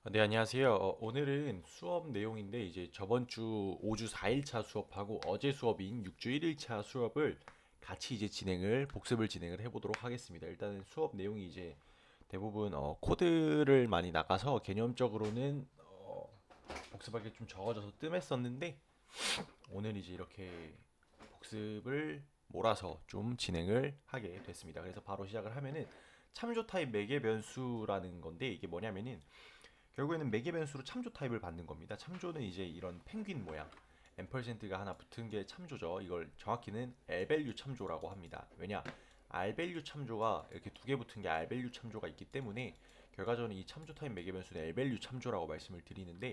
네, 안녕하세요. 오늘은 수업 내용인데 이제 저번 주 5주 4일차 수업하고 어제 수업인 6주 1일차 수업을 같이 이제 복습을 진행을 해보도록 하겠습니다. 일단은 수업 내용이 이제 대부분 코드를 많이 나가서 개념적으로는 복습하기 좀 적어져서 뜸했었는데 오늘 이제 이렇게 복습을 몰아서 좀 진행을 하게 됐습니다. 그래서 바로 시작을 하면은 참조 타입 매개 변수라는 건데 이게 뭐냐면은 결국에는 매개 변수로 참조 타입을 받는 겁니다. 참조는 이제 이런 펭귄 모양 앰펄센트가 하나 붙은 게 참조죠. 이걸 정확히는 L밸류 참조라고 합니다. 왜냐? R밸류 참조가 이렇게 두 개 붙은 게 R밸류 참조가 있기 때문에 결과적으로 이 참조 타입 매개 변수는 L밸류 참조라고 말씀을 드리는데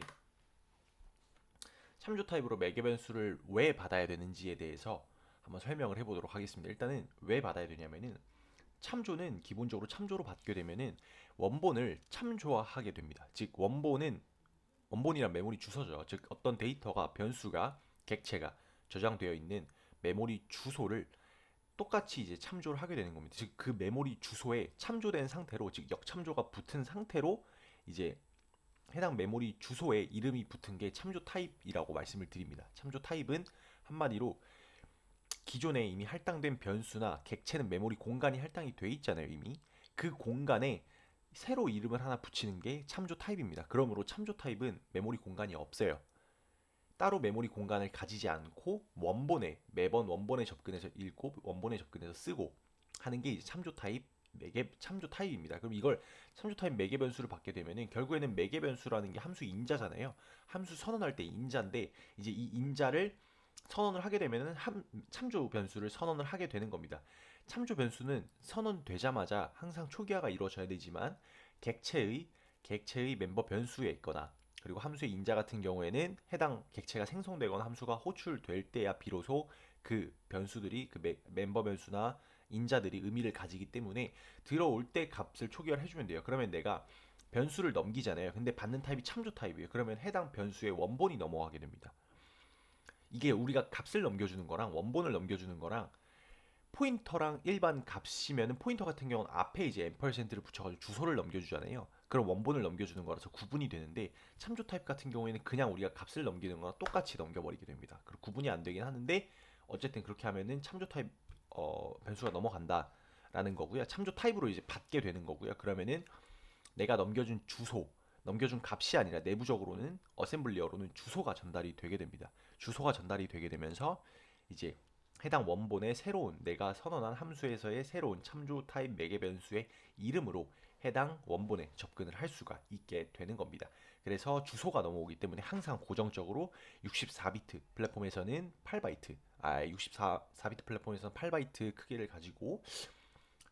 참조 타입으로 매개 변수를 왜 받아야 되는지에 대해서 한번 설명을 해보도록 하겠습니다. 일단은 왜 받아야 되냐면은 참조는 기본적으로 참조로 받게 되면은 원본을 참조하게 됩니다. 즉 원본이란 메모리 주소죠. 즉 어떤 데이터가 변수가 객체가 저장되어 있는 메모리 주소를 똑같이 이제 참조를 하게 되는 겁니다. 즉 그 메모리 주소에 참조된 상태로 즉 역참조가 붙은 상태로 이제 해당 메모리 주소에 이름이 붙은 게 참조 타입이라고 말씀을 드립니다. 참조 타입은 한마디로 기존에 이미 할당된 변수나 객체는 메모리 공간이 할당이 돼 있잖아요, 이미. 그 공간에 새로 이름을 하나 붙이는 게 참조 타입입니다. 그러므로 참조 타입은 메모리 공간이 없어요. 따로 메모리 공간을 가지지 않고 원본에 매번 원본에 접근해서 읽고 원본에 접근해서 쓰고 하는 게 이제 참조 타입 매개 참조 타입입니다. 그럼 이걸 참조 타입 매개 변수를 받게 되면은 결국에는 매개 변수라는 게 함수 인자잖아요. 함수 선언할 때 인자인데 이제 이 인자를 선언을 하게 되면은 참조 변수를 선언을 하게 되는 겁니다. 참조 변수는 선언되자마자 항상 초기화가 이루어져야 되지만 객체의 객체의 멤버 변수에 있거나 그리고 함수의 인자 같은 경우에는 해당 객체가 생성되거나 함수가 호출될 때야 비로소 그 변수들이 그 멤버 변수나 인자들이 의미를 가지기 때문에 들어올 때 값을 초기화를 해주면 돼요. 그러면 내가 변수를 넘기잖아요. 근데 받는 타입이 참조 타입이에요. 그러면 해당 변수의 원본이 넘어가게 됩니다. 이게 우리가 값을 넘겨주는 거랑 원본을 넘겨주는 거랑 포인터랑 일반 값이면은 포인터 같은 경우는 앞에 이제 앰퍼센트를 붙여가지고 주소를 넘겨주잖아요. 그럼 원본을 넘겨주는 거라서 구분이 되는데 참조 타입 같은 경우에는 그냥 우리가 값을 넘기는 거랑 똑같이 넘겨버리게 됩니다. 그리고 구분이 안 되긴 하는데 어쨌든 그렇게 하면은 참조 타입 변수가 넘어간다라는 거고요. 참조 타입으로 이제 받게 되는 거고요. 그러면은 내가 넘겨준 값이 아니라 내부적으로는 어셈블리어로는 주소가 전달이 되게 됩니다. 주소가 전달이 되게 되면서 이제 해당 원본의 새로운 내가 선언한 함수에서의 새로운 참조 타입 매개 변수의 이름으로 해당 원본에 접근을 할 수가 있게 되는 겁니다. 그래서 주소가 넘어오기 때문에 항상 고정적으로 64비트 플랫폼에서는 8바이트, 64비트 플랫폼에서는 8바이트 크기를 가지고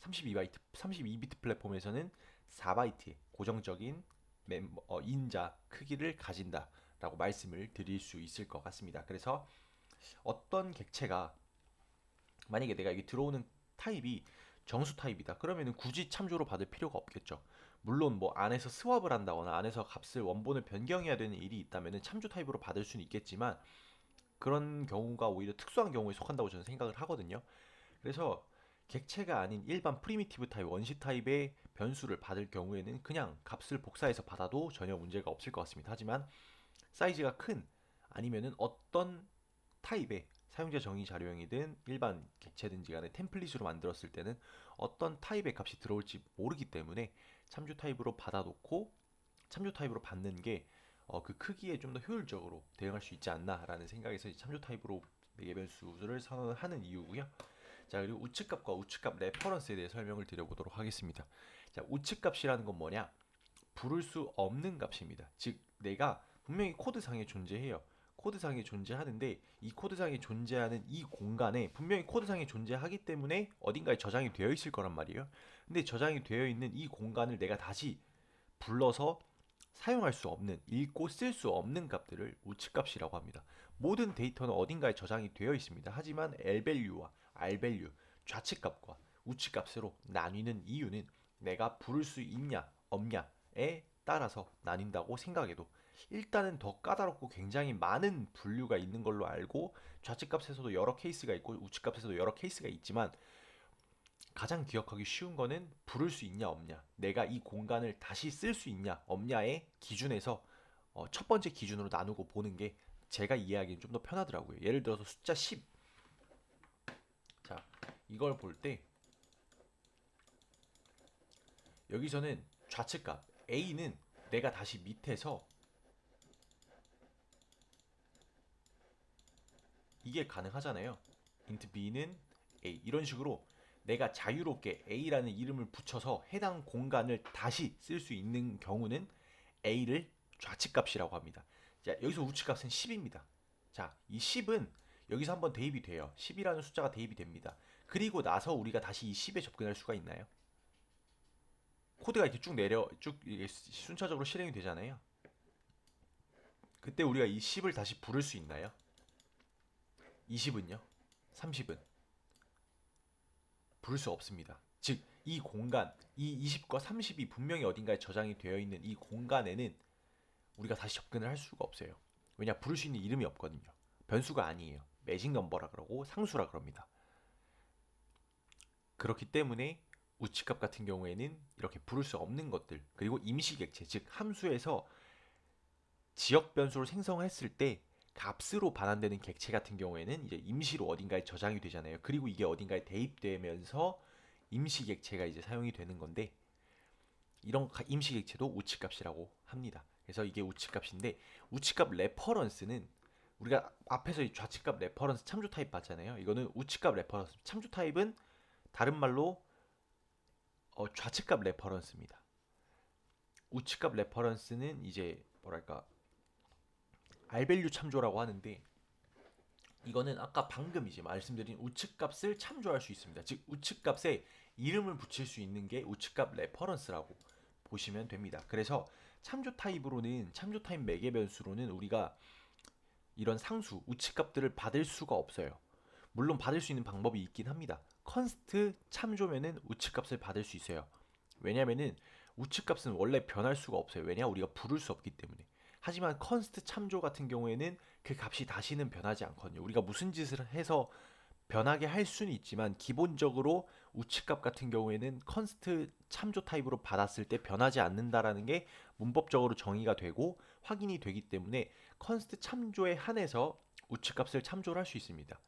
32비트 플랫폼에서는 4바이트의 고정적인 인자 크기를 가진다라고 말씀을 드릴 수 있을 것 같습니다. 그래서 어떤 객체가 만약에 내가 여기 들어오는 타입이 정수 타입이다. 그러면은 굳이 참조로 받을 필요가 없겠죠. 물론 뭐 안에서 스왑을 한다거나 안에서 값을 원본을 변경해야 되는 일이 있다면은 참조 타입으로 받을 수는 있겠지만 그런 경우가 오히려 특수한 경우에 속한다고 저는 생각을 하거든요. 그래서 객체가 아닌 일반 프리미티브 타입, 원시 타입의 변수를 받을 경우에는 그냥 값을 복사해서 받아도 전혀 문제가 없을 것 같습니다. 하지만 사이즈가 큰 아니면은 어떤 타입의 사용자 정의 자료형이든 일반 객체든지 간에 템플릿으로 만들었을 때는 어떤 타입의 값이 들어올지 모르기 때문에 참조 타입으로 받아놓고 참조 타입으로 받는 게 그 크기에 좀 더 효율적으로 대응할 수 있지 않나라는 생각에서 참조 타입으로 예변수를 선언하는 이유고요. 자, 그리고 우측값과 우측값 레퍼런스에 대해 설명을 드려보도록 하겠습니다. 자, 우측값이라는 건 뭐냐? 부를 수 없는 값입니다. 즉, 내가 분명히 코드상에 존재해요. 코드상에 존재하는데 이 코드상에 존재하는 이 공간에 분명히 코드상에 존재하기 때문에 어딘가에 저장이 되어 있을 거란 말이에요. 근데 저장이 되어 있는 이 공간을 내가 다시 불러서 사용할 수 없는, 읽고 쓸 수 없는 값들을 우측값이라고 합니다. 모든 데이터는 어딘가에 저장이 되어 있습니다. 하지만 L밸류와 R밸류, 좌측값과 우측값으로 나뉘는 이유는 내가 부를 수 있냐, 없냐에 따라서 나뉜다고 생각해도 일단은 더 까다롭고 굉장히 많은 분류가 있는 걸로 알고 좌측값에서도 여러 케이스가 있고 우측값에서도 여러 케이스가 있지만 가장 기억하기 쉬운 거는 부를 수 있냐 없냐, 내가 이 공간을 다시 쓸 수 있냐 없냐의 기준에서 첫 번째 기준으로 나누고 보는 게 제가 이해하기엔 좀 더 편하더라고요. 예를 들어서 숫자 10. 자, 이걸 볼 때 여기서는 좌측값 a는 내가 다시 밑에서 이게 가능하잖아요. int b는 a, 이런 식으로 내가 자유롭게 a라는 이름을 붙여서 해당 공간을 다시 쓸 수 있는 경우는 a를 좌측값이라고 합니다. 자, 여기서 우측값은 10입니다. 자, 이 10은 여기서 한번 대입이 돼요. 10이라는 숫자가 대입이 됩니다. 그리고 나서 우리가 다시 이 10에 접근할 수가 있나요? 코드가 이렇게 쭉 이게 순차적으로 실행이 되잖아요. 그때 우리가 이 10을 다시 부를 수 있나요? 20은요? 30은? 부를 수 없습니다. 즉, 이 공간, 이 20과 30이 분명히 어딘가에 저장이 되어 있는 이 공간에는 우리가 다시 접근을 할 수가 없어요. 왜냐? 부를 수 있는 이름이 없거든요. 변수가 아니에요. 매직 넘버라 그러고 상수라 그럽니다. 그렇기 때문에 우측값 같은 경우에는 이렇게 부를 수 없는 것들, 그리고 임시 객체, 즉 함수에서 지역 변수를 생성했을 때 값으로 반환되는 객체 같은 경우에는 이제 임시로 어딘가에 저장이 되잖아요. 그리고 이게 어딘가에 대입되면서 임시 객체가 이제 사용이 되는 건데, 이런 임시 객체도 우측값이라고 합니다. 그래서 이게 우측값인데, 우측값 레퍼런스는 우리가 앞에서 이 좌측값 레퍼런스 참조 타입 봤잖아요. 이거는 우측값 레퍼런스, 참조 타입은 다른 말로 좌측값 레퍼런스입니다. 우측값 레퍼런스는 이제 뭐랄까 R밸류 참조라고 하는데, 이거는 아까 방금 이제 말씀드린 우측값을 참조할 수 있습니다. 즉 우측값에 이름을 붙일 수 있는 게 우측값 레퍼런스라고 보시면 됩니다. 그래서 참조 타입으로는, 참조 타입 매개 변수로는 우리가 이런 상수 우측값들을 받을 수가 없어요. 물론 받을 수 있는 방법이 있긴 합니다. 컨스트 참조면은 우측값을 받을 수 있어요. 왜냐면은 우측값은 원래 변할 수가 없어요. 왜냐? 우리가 부를 수 없기 때문에. 하지만 컨스트 참조 같은 경우에는 그 값이 다시는 변하지 않거든요. 우리가 무슨 짓을 해서 변하게 할 수는 있지만 기본적으로 우측값 같은 경우에는 컨스트 참조 타입으로 받았을 때 변하지 않는다라는 게 문법적으로 정의가 되고 확인이 되기 때문에 컨스트 참조에 한해서 우측값을 참조를 할 수 있습니다.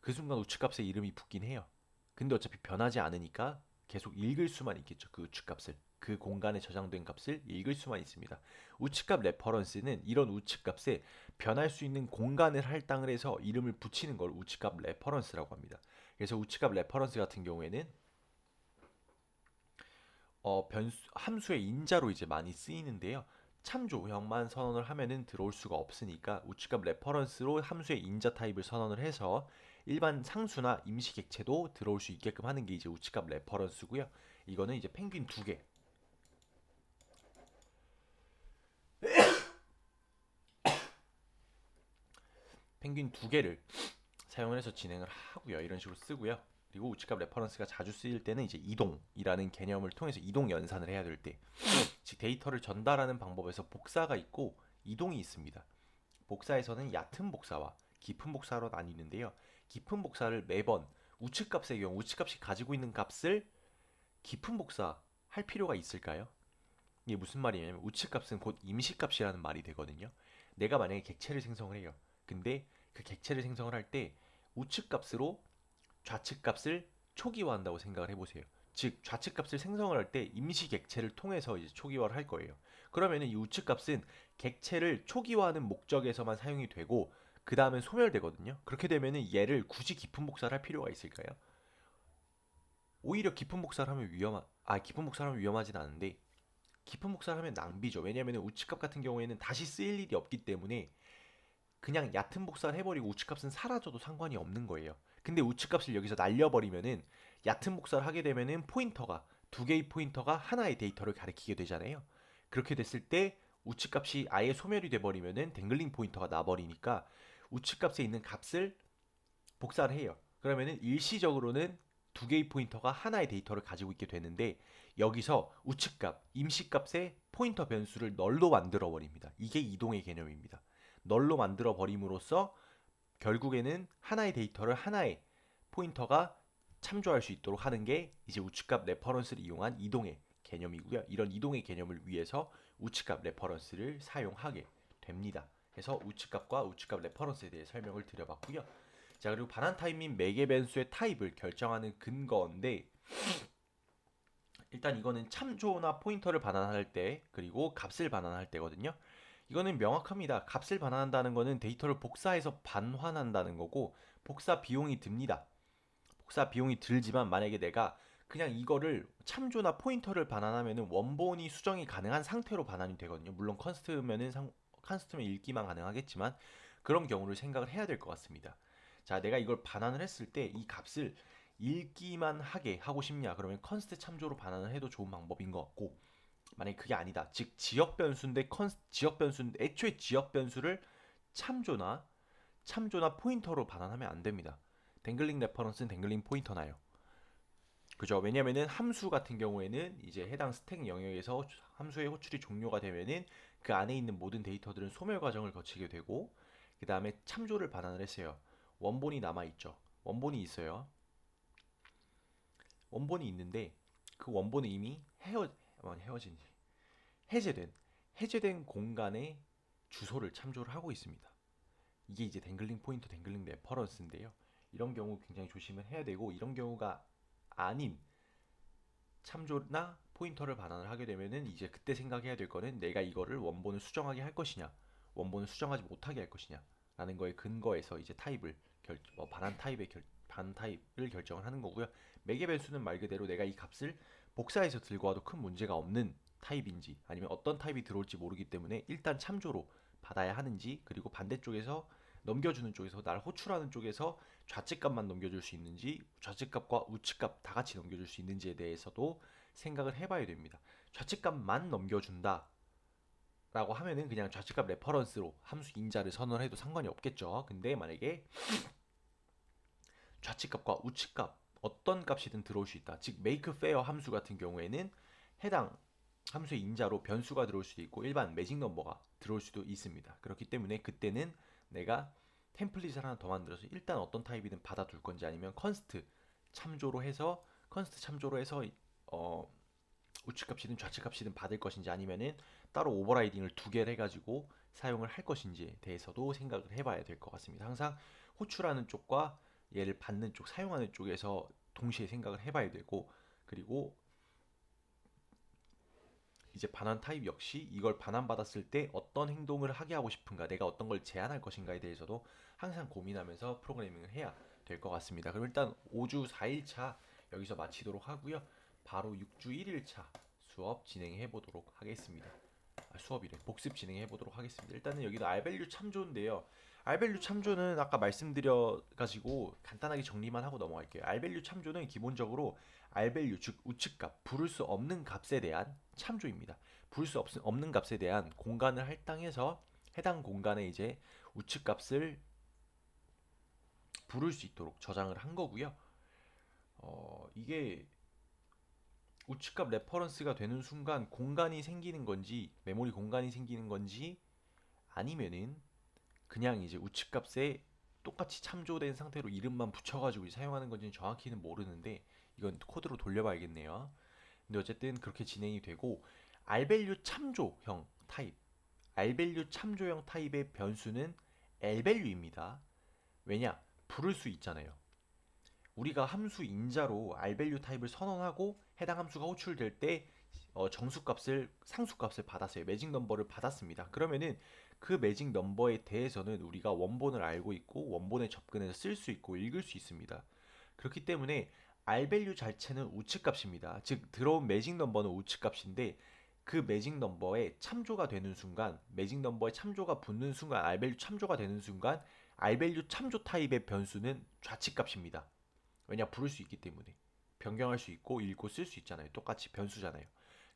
그 순간 우측값에 이름이 붙긴 해요. 근데 어차피 변하지 않으니까 계속 읽을 수만 있겠죠. 그 우측값을. 그 공간에 저장된 값을 읽을 수만 있습니다. 우측값 레퍼런스는 이런 우측값에 변할 수 있는 공간을 할당을 해서 이름을 붙이는 걸 우측값 레퍼런스라고 합니다. 그래서 우측값 레퍼런스 같은 경우에는 함수의 인자로 이제 많이 쓰이는데요. 참조형만 선언을 하면은 들어올 수가 없으니까 우측값 레퍼런스로 함수의 인자 타입을 선언을 해서 일반 상수나 임시 객체도 들어올 수 있게끔 하는 게 이제 우측값 레퍼런스고요. 이거는 이제 펭귄 두 개. 펭귄 두 개를 사용을 해서 진행을 하고요. 이런 식으로 쓰고요. 그리고 우측값 레퍼런스가 자주 쓰일 때는 이제 이동이라는 개념을 통해서 이동 연산을 해야 될 때, 즉 데이터를 전달하는 방법에서 복사가 있고 이동이 있습니다. 복사에서는 얕은 복사와 깊은 복사로 나뉘는데요. 깊은 복사를 매번 우측값의 경우 우측값이 가지고 있는 값을 깊은 복사 할 필요가 있을까요? 이게 무슨 말이냐면 우측값은 곧 임시값이라는 말이 되거든요. 내가 만약에 객체를 생성을 해요. 근데 그 객체를 생성을 할 때 우측값으로 좌측값을 초기화한다고 생각을 해보세요. 즉 좌측값을 생성을 할 때 임시 객체를 통해서 이제 초기화를 할 거예요. 그러면은 이 우측값은 객체를 초기화하는 목적에서만 사용이 되고 그 다음엔 소멸되거든요. 그렇게 되면은 얘를 굳이 깊은 복사를 할 필요가 있을까요? 오히려 깊은 복사를 하면 깊은 복사를 하면 위험하진 않은데 깊은 복사를 하면 낭비죠. 왜냐하면 우측값 같은 경우에는 다시 쓰일 일이 없기 때문에 그냥 얕은 복사를 해버리고 우측값은 사라져도 상관이 없는 거예요. 근데 우측값을 여기서 날려버리면은 얕은 복사를 하게 되면은 포인터가 두 개의 포인터가 하나의 데이터를 가리키게 되잖아요. 그렇게 됐을 때 우측값이 아예 소멸이 돼버리면은 댕글링 포인터가 나버리니까 우측값에 있는 값을 복사를 해요. 그러면은 일시적으로는 두 개의 포인터가 하나의 데이터를 가지고 있게 되는데 여기서 우측값, 임시값의 포인터 변수를 널로 만들어 버립니다. 이게 이동의 개념입니다. 널로 만들어 버림으로써 결국에는 하나의 데이터를 하나의 포인터가 참조할 수 있도록 하는 게 이제 우측값 레퍼런스를 이용한 이동의 개념이고요. 이런 이동의 개념을 위해서 우측값 레퍼런스를 사용하게 됩니다. 그래서 우측값과 우측값 레퍼런스에 대해 설명을 드려봤고요. 자, 그리고 반환 타입 및 매개 변수의 타입을 결정하는 근거인데, 일단 이거는 참조나 포인터를 반환할 때, 그리고 값을 반환할 때거든요. 이거는 명확합니다. 값을 반환한다는 거는 데이터를 복사해서 반환한다는 거고, 복사 비용이 듭니다. 복사 비용이 들지만 만약에 내가 그냥 이거를 참조나 포인터를 반환하면은 원본이 수정이 가능한 상태로 반환이 되거든요. 물론 컨스트면 읽기만 가능하겠지만 그런 경우를 생각을 해야 될 것 같습니다. 자, 내가 이걸 반환을 했을 때 이 값을 읽기만 하게 하고 싶냐? 그러면 컨스트 참조로 반환을 해도 좋은 방법인 것 같고, 만약에 그게 아니다. 즉 지역 변수인데 애초에 지역 변수를 참조나 포인터로 반환하면 안 됩니다. 댕글링 레퍼런스는 댕글링 포인터나요. 그죠? 왜냐면은 함수 같은 경우에는 이제 해당 스택 영역에서 함수의 호출이 종료가 되면은 그 안에 있는 모든 데이터들은 소멸 과정을 거치게 되고, 그 다음에 참조를 반환을 했어요. 원본이 남아 있죠. 원본이 있어요. 원본이 있는데 그 원본은 이미 헤어진 해제된 공간의 주소를 참조를 하고 있습니다. 이게 이제 댕글링 포인터, 댕글링 레퍼런스인데요. 이런 경우 굉장히 조심을 해야 되고, 이런 경우가 아닌 참조나 포인터를 반환을 하게 되면은 이제 그때 생각해야 될 거는 내가 이거를 원본을 수정하게 할 것이냐, 원본을 수정하지 못하게 할 것이냐 라는 거에 근거해서 이제 반환 타입을 결정을 하는 거고요. 매개 변수는 말 그대로 내가 이 값을 복사해서 들고 와도 큰 문제가 없는 타입인지, 아니면 어떤 타입이 들어올지 모르기 때문에 일단 참조로 받아야 하는지, 그리고 반대쪽에서 넘겨주는 쪽에서 날 호출하는 쪽에서 좌측값만 넘겨줄 수 있는지, 좌측값과 우측값 다 같이 넘겨줄 수 있는지에 대해서도 생각을 해봐야 됩니다. 좌측값만 넘겨준다 라고 하면은 그냥 좌측값 레퍼런스로 함수 인자를 선언해도 상관이 없겠죠. 근데 만약에 좌측값과 우측값 어떤 값이든 들어올 수 있다. 즉 make fair 함수 같은 경우에는 해당 함수의 인자로 변수가 들어올 수도 있고 일반 매직 넘버가 들어올 수도 있습니다. 그렇기 때문에 그때는 내가 템플릿을 하나 더 만들어서 일단 어떤 타입이든 받아둘 건지, 아니면 컨스트 참조로 해서 어, 우측값이든 좌측값이든 받을 것인지, 아니면은 따로 오버라이딩을 두 개를 해가지고 사용을 할 것인지에 대해서도 생각을 해봐야 될 것 같습니다. 항상 호출하는 쪽과 얘를 받는 쪽, 사용하는 쪽에서 동시에 생각을 해봐야 되고, 그리고 이제 반환 타입 역시 이걸 반환받았을 때 어떤 행동을 하게 하고 싶은가, 내가 어떤 걸 제한할 것인가에 대해서도 항상 고민하면서 프로그래밍을 해야 될 것 같습니다. 그럼 일단 5주 4일차 여기서 마치도록 하고요. 바로 6주 1일차 수업 진행해 보도록 하겠습니다. 수업이래. 복습 진행해 보도록 하겠습니다. 일단은 여기도 알밸류 참조인데요. 알밸류 참조는 아까 말씀드려 가지고 간단하게 정리만 하고 넘어갈게요. 알밸류 참조는 기본적으로 알밸류 즉 우측값, 부를 수 없는 값에 대한 참조입니다. 부를 수 없는 값에 대한 공간을 할당해서 해당 공간에 이제 우측값을 부를 수 있도록 저장을 한 거고요. 이게 우측값 레퍼런스가 되는 순간 공간이 생기는 건지, 메모리 공간이 생기는 건지, 아니면은 그냥 이제 우측값에 똑같이 참조된 상태로 이름만 붙여가지고 사용하는 건지는 정확히는 모르는데, 이건 코드로 돌려봐야겠네요. 근데 어쨌든 그렇게 진행이 되고, 알밸류 참조형 타입, 알밸류 참조형 타입의 변수는 L밸류입니다. 왜냐? 부를 수 있잖아요. 우리가 함수 인자로 R밸류 타입을 선언하고 해당 함수가 호출될 때 정수값을 상수값을 받았어요. 매직 넘버를 받았습니다. 그러면은 그 매직 넘버에 대해서는 우리가 원본을 알고 있고 원본에 접근해서 쓸 수 있고 읽을 수 있습니다. 그렇기 때문에 R밸류 자체는 우측값입니다. 즉 들어온 매직 넘버는 우측값인데 그 매직 넘버에 참조가 되는 순간, 매직 넘버에 참조가 붙는 순간, R밸류 참조가 되는 순간 R밸류 참조 타입의 변수는 좌측값입니다. 왜냐 부를 수 있기 때문에 변경할 수 있고 읽고 쓸 수 있잖아요. 똑같이 변수잖아요.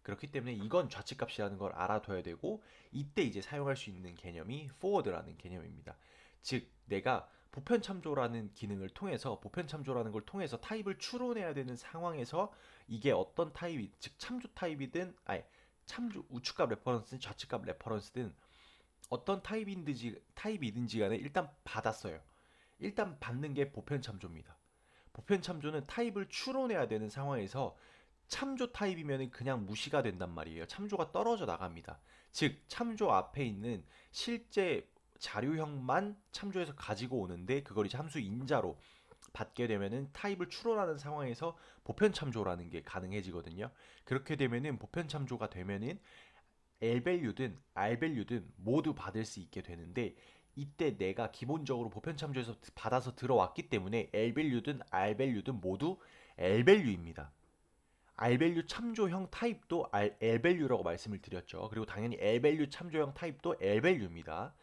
그렇기 때문에 이건 좌측값이라는 걸 알아둬야 되고, 이때 이제 사용할 수 있는 개념이 forward라는 개념입니다. 즉 내가 보편 참조라는 걸 통해서 타입을 추론해야 되는 상황에서 이게 어떤 타입이, 즉 참조 타입이든 아니 참조 우측값 레퍼런스든 좌측값 레퍼런스든 어떤 타입이든지 간에 일단 받았어요. 일단 받는 게 보편 참조입니다. 보편 참조는 타입을 추론해야 되는 상황에서 참조 타입이면 그냥 무시가 된단 말이에요. 참조가 떨어져 나갑니다. 즉 참조 앞에 있는 실제 자료형만 참조해서 가지고 오는데 그걸 이제 함수 인자로 받게 되면은 타입을 추론하는 상황에서 보편 참조라는 게 가능해지거든요. 그렇게 되면은 보편 참조가 되면은 L밸류든 R밸류든 모두 받을 수 있게 되는데 이때 내가 기본적으로 보편 참조에서 받아서 들어왔기 때문에 L밸류든 R밸류든 모두 L밸류입니다. R밸류 참조형 타입도 L밸류라고 말씀을 드렸죠. 그리고 당연히 L밸류 참조형 타입도 L밸류입니다.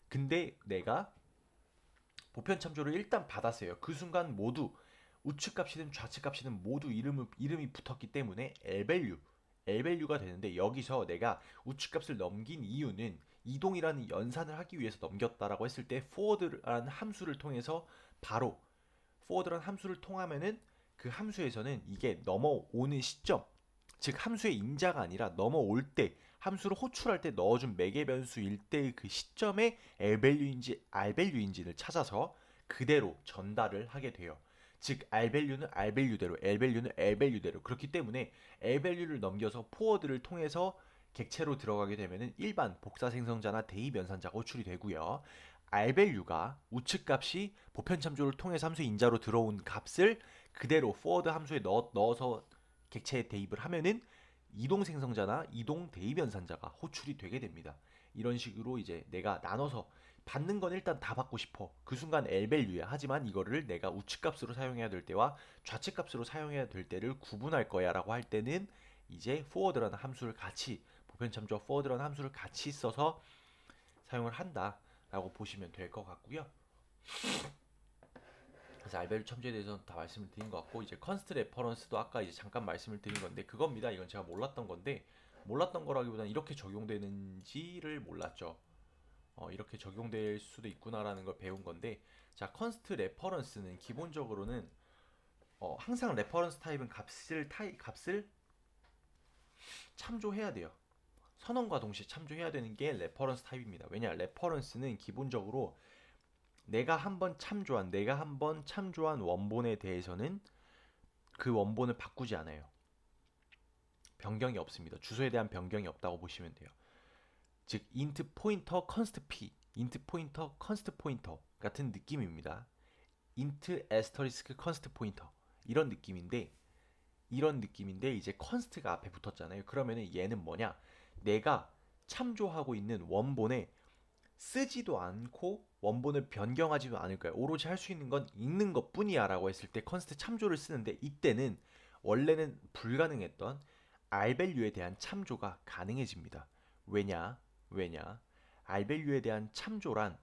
근데 내가 보편 참조를 일단 받았어요. 그 순간 모두 우측값이든 좌측값이든 모두 이름이 붙었기 때문에 L밸류가 되는데 여기서 내가 우측값을 넘긴 이유는 이동이라는 연산을 하기 위해서 넘겼다라고 했을 때 forward라는 함수를 통해서 바로 forward라는 함수를 통하면은 그 함수에서는 이게 넘어오는 시점, 즉 함수의 인자가 아니라 넘어올 때 함수를 호출할 때 넣어준 매개 변수일 때의 그 시점에 L밸류인지 R밸류인지를 찾아서 그대로 전달을 하게 돼요. 즉 R밸류는 R밸류대로, L밸류는 L밸류대로. 그렇기 때문에 L밸류를 넘겨서 포워드를 통해서 객체로 들어가게 되면은 일반 복사 생성자나 대입 연산자가 호출이 되고요. R밸류가 우측값이 보편 참조를 통해서 함수 인자로 들어온 값을 그대로 forward 함수에 넣어서 객체에 대입을 하면은 이동 생성자나 이동 대입 연산자가 호출이 되게 됩니다. 이런 식으로 이제 내가 나눠서 받는 건 일단 다 받고 싶어. 그 순간 L밸류야. 하지만 이거를 내가 우측값으로 사용해야 될 때와 좌측값으로 사용해야 될 때를 구분할 거야라고 할 때는 이제 forward라는 함수를 같이 보편 참조와 forward라는 함수를 같이 써서 사용을 한다라고 보시면 될 것 같고요. 그래서 알베르 첨지에 대해서는 다 말씀을 드린 것 같고 이제 컨스트 레퍼런스도 아까 이제 잠깐 말씀을 드린 건데 그겁니다. 이건 제가 몰랐던 건데 몰랐던 거라기보다는 이렇게 적용되는지를 몰랐죠. 이렇게 적용될 수도 있구나라는 걸 배운 건데 자 컨스트 레퍼런스는 기본적으로는 항상 레퍼런스 타입은 값을 참조해야 돼요. 선언과 동시에 참조해야 되는 게 레퍼런스 타입입니다. 왜냐 레퍼런스는 기본적으로 내가 한번 참조한 원본에 대해서는 그 원본을 바꾸지 않아요. 변경이 없습니다. 주소에 대한 변경이 없다고 보시면 돼요. 즉 int 포인터 const p, int 포인터 const 포인터 같은 느낌입니다. int asterisk const 포인터 이런 느낌인데 이제 const가 앞에 붙었잖아요. 그러면은 얘는 뭐냐? 내가 참조하고 있는 원본에 쓰지도 않고 원본을 변경하지도 않을 거야. 오로지 할 수 있는 건 읽는 것뿐이야 라고 했을 때 컨스트 참조를 쓰는데 이때는 원래는 불가능했던 R밸류에 대한 참조가 가능해집니다. 왜냐? R밸류에 대한 참조란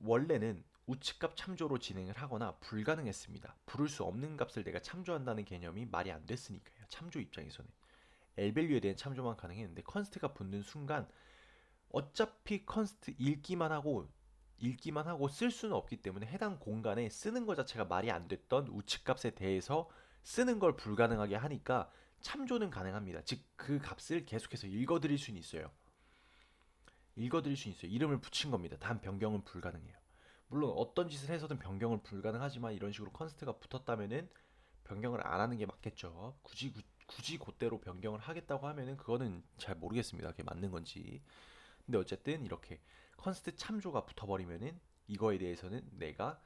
원래는 우측값 참조로 진행을 하거나 불가능했습니다. 부를 수 없는 값을 내가 참조한다는 개념이 말이 안 됐으니까요. 참조 입장에서는. L밸류에 대한 참조만 가능했는데 컨스트가 붙는 순간 어차피 컨스트 읽기만 하고 쓸 수는 없기 때문에 해당 공간에 쓰는 것 자체가 말이 안 됐던 우측값에 대해서 쓰는 걸 불가능하게 하니까 참조는 가능합니다. 즉 그 값을 계속해서 읽어드릴 수는 있어요. 이름을 붙인 겁니다. 단 변경은 불가능해요. 물론 어떤 짓을 해서든 변경은 불가능하지만 이런 식으로 컨스트가 붙었다면은 변경을 안 하는 게 맞겠죠. 굳이 그대로 변경을 하겠다고 하면은 그거는 잘 모르겠습니다. 그게 맞는 건지. 근데 어쨌든 이렇게 컨스트 참조가 붙어버리면은 이거에 대해서는 내가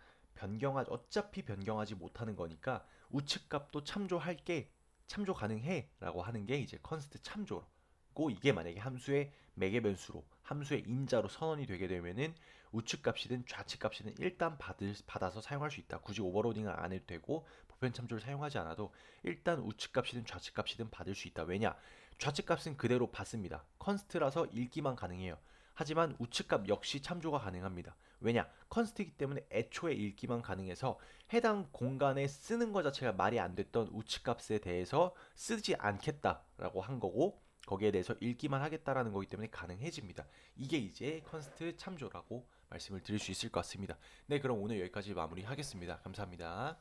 어차피 변경하지 못하는 거니까 우측값도 참조 가능해 라고 하는 게 이제 컨스트 참조고 이게 만약에 함수의 매개 변수로 함수의 인자로 선언이 되게 되면은 우측값이든 좌측값이든 일단 받아서 사용할 수 있다. 굳이 오버로딩을 안 해도 되고 보편 참조를 사용하지 않아도 일단 우측값이든 좌측값이든 받을 수 있다. 왜냐? 좌측값은 그대로 받습니다. 컨스트라서 읽기만 가능해요. 하지만 우측값 역시 참조가 가능합니다. 왜냐? 컨스트이기 때문에 애초에 읽기만 가능해서 해당 공간에 쓰는 것 자체가 말이 안 됐던 우측값에 대해서 쓰지 않겠다라고 한 거고 거기에 대해서 읽기만 하겠다라는 거기 때문에 가능해집니다. 이게 이제 컨스트 참조라고 말씀을 드릴 수 있을 것 같습니다. 네, 그럼 오늘 여기까지 마무리하겠습니다. 감사합니다.